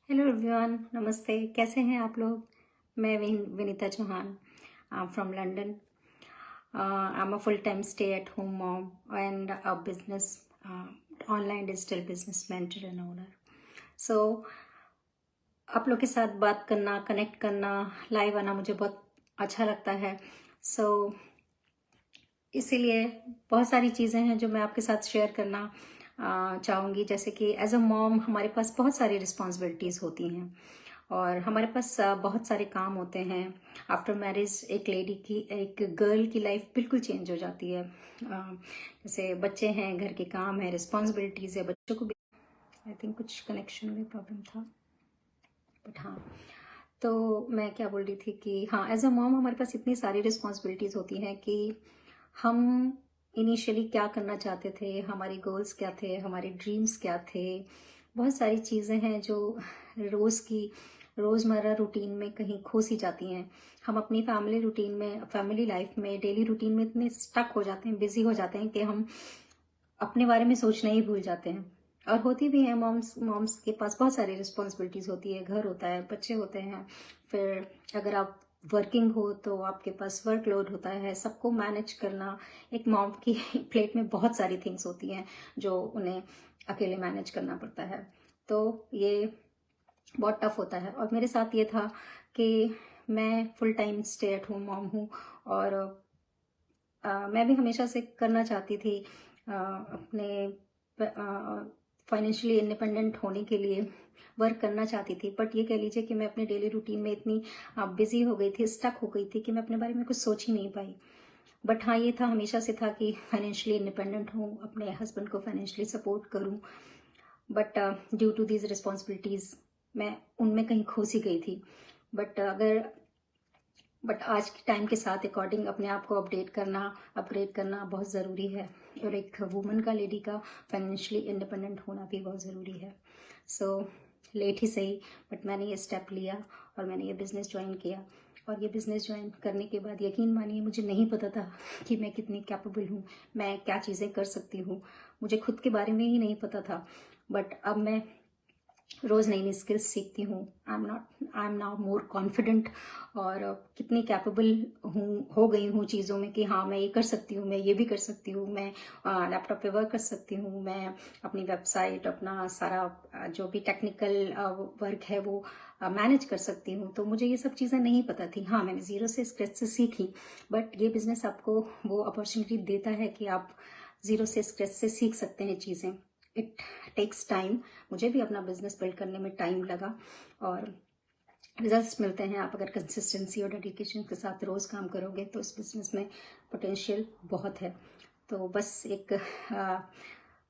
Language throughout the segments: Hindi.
हेलो एवरीवन, नमस्ते। कैसे हैं आप लोग? मैं Vinita Chauhan from London. I am a full time stay at home mom and a business online digital business mentor and owner. So आप लोग के साथ बात करना, कनेक्ट करना, लाइव आना मुझे बहुत अच्छा लगता है। सो इसीलिए बहुत सारी चीज़ें हैं जो मैं आपके साथ शेयर करना चाहूँगी। जैसे कि एज अ मॉम हमारे पास बहुत सारी रिस्पॉन्सिबिलिटीज़ होती हैं और हमारे पास बहुत सारे काम होते हैं। आफ्टर मैरिज एक लेडी की, एक गर्ल की लाइफ बिल्कुल चेंज हो जाती है। जैसे बच्चे हैं, घर के काम है, रिस्पॉन्सिबिलिटीज़ है, बच्चों को भी आई थिंक कुछ कनेक्शन में प्रॉब्लम था, बट हाँ। तो मैं क्या बोल रही थी कि हाँ, एज अ मॉम हमारे पास इतनी सारी रिस्पॉन्सिबिलिटीज़ होती हैं कि हम इनिशियली क्या करना चाहते थे, हमारे गोल्स क्या थे, हमारे ड्रीम्स क्या थे। बहुत सारी चीज़ें हैं जो रोज़मर्रा रूटीन में कहीं खो सी जाती हैं। हम अपनी फैमिली रूटीन में, फैमिली लाइफ में, डेली रूटीन में इतने स्टक हो जाते हैं, बिजी हो जाते हैं कि हम अपने बारे में सोचना ही भूल जाते हैं। और होती भी है, मॉम्स के पास बहुत सारी रिस्पॉन्सिबिलिटीज़ होती है, घर होता है, बच्चे होते हैं। फिर अगर आप वर्किंग हो तो आपके पास वर्कलोड होता है, सबको मैनेज करना। एक मॉम की प्लेट में बहुत सारी थिंग्स होती हैं जो उन्हें अकेले मैनेज करना पड़ता है। तो ये बहुत टफ होता है। और मेरे साथ ये था कि मैं full time stay at home mom हूँ और मैं भी हमेशा से करना चाहती थी अपने फाइनेंशियली इंडिपेंडेंट होने के लिए वर्क करना चाहती थी। बट ये कह लीजिए कि मैं अपने डेली रूटीन में इतनी बिजी हो गई थी, स्टक हो गई थी कि मैं अपने बारे में कुछ सोच ही नहीं पाई। बट हाँ, ये था, हमेशा से था कि फाइनेंशियली इंडिपेंडेंट हूँ, अपने हस्बैंड को फाइनेंशियली सपोर्ट करूँ। But due to these responsibilities मैं उनमें कहीं खो सी गई थी। बट आज के टाइम के साथ अकॉर्डिंग अपने आप को अपग्रेड करना बहुत ज़रूरी है। और एक वुमन का, लेडी का फाइनेंशियली इंडिपेंडेंट होना भी बहुत ज़रूरी है। सो लेट ही सही, बट मैंने ये स्टेप लिया और मैंने ये बिज़नेस ज्वाइन किया। और ये बिज़नेस ज्वाइन करने के बाद यकीन मानिए, मुझे नहीं पता था कि मैं कितनी कैपेबल हूँ, मैं क्या चीज़ें कर सकती हूँ। मुझे खुद के बारे में ही नहीं पता था। बट अब मैं रोज़ नई नई स्किल्स सीखती हूँ। I am now more confident और कितनी कैपेबल हो गई हूँ चीज़ों में कि हाँ, मैं ये कर सकती हूँ, मैं ये भी कर सकती हूँ, मैं लैपटॉप पे वर्क कर सकती हूँ, मैं अपनी वेबसाइट, अपना सारा जो भी टेक्निकल वर्क है वो मैनेज कर सकती हूँ। तो मुझे ये सब चीज़ें नहीं पता थी। हाँ, मैंने ज़ीरो से, स्क्रैच से सीखी। बट ये बिज़नेस आपको वो अपॉर्चुनिटी देता है कि आप ज़ीरो से, स्क्रैच से सीख सकते हैं चीज़ें। It takes time. मुझे भी अपना बिजनेस बिल्ड करने में टाइम लगा और रिजल्ट्स मिलते हैं। आप अगर कंसिस्टेंसी और डेडिकेशन के साथ रोज़ काम करोगे तो इस बिज़नेस में पोटेंशियल बहुत है। तो बस एक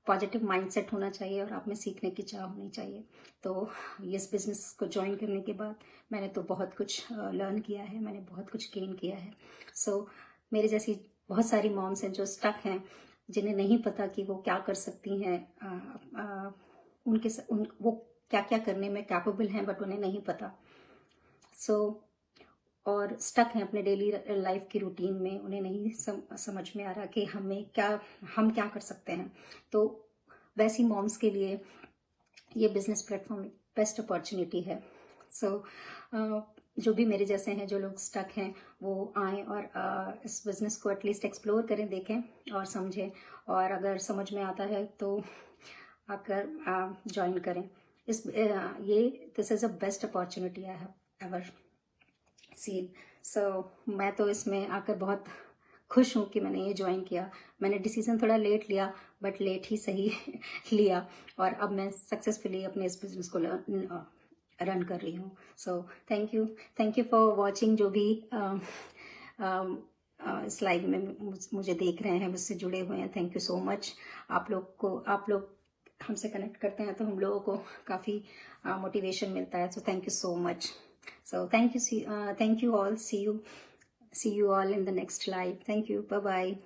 पॉजिटिव माइंडसेट होना चाहिए और आप में सीखने की चाह होनी चाहिए। तो इस बिज़नेस को ज्वाइन करने के बाद मैंने तो बहुत कुछ लर्न किया है, मैंने बहुत कुछ गेन किया है। सो मेरे जैसी बहुत सारी मॉम्स हैं जो स्टक हैं, जिन्हें नहीं पता कि वो क्या कर सकती हैं, वो क्या क्या करने में कैपेबल हैं, बट उन्हें नहीं पता। सो और स्टक हैं अपने डेली लाइफ की रूटीन में, उन्हें नहीं समझ में आ रहा कि हम क्या कर सकते हैं। तो वैसी मॉम्स के लिए ये बिजनेस प्लेटफॉर्म एक बेस्ट अपॉर्चुनिटी है। सो जो भी मेरे जैसे हैं, जो लोग स्टक हैं, वो आएँ और इस बिज़नेस को एटलीस्ट एक्सप्लोर करें, देखें और समझें। और अगर समझ में आता है तो आकर ज्वाइन करें। This is a best opportunity I have ever seen. So मैं तो इसमें आकर बहुत खुश हूँ कि मैंने ये ज्वाइन किया। मैंने डिसीजन थोड़ा लेट लिया, बट लेट ही सही लिया। और अब मैं सक्सेसफुली अपने इस बिजनेस को रन कर रही हूँ। So thank you for watching. जो भी इस लाइव में मुझे देख रहे हैं, मुझसे जुड़े हुए हैं, थैंक यू सो मच। आप लोग हमसे कनेक्ट करते हैं तो हम लोगों को काफ़ी मोटिवेशन मिलता है। So thank you so much. So thank you all. See you all in the next live. Thank you. Bye bye.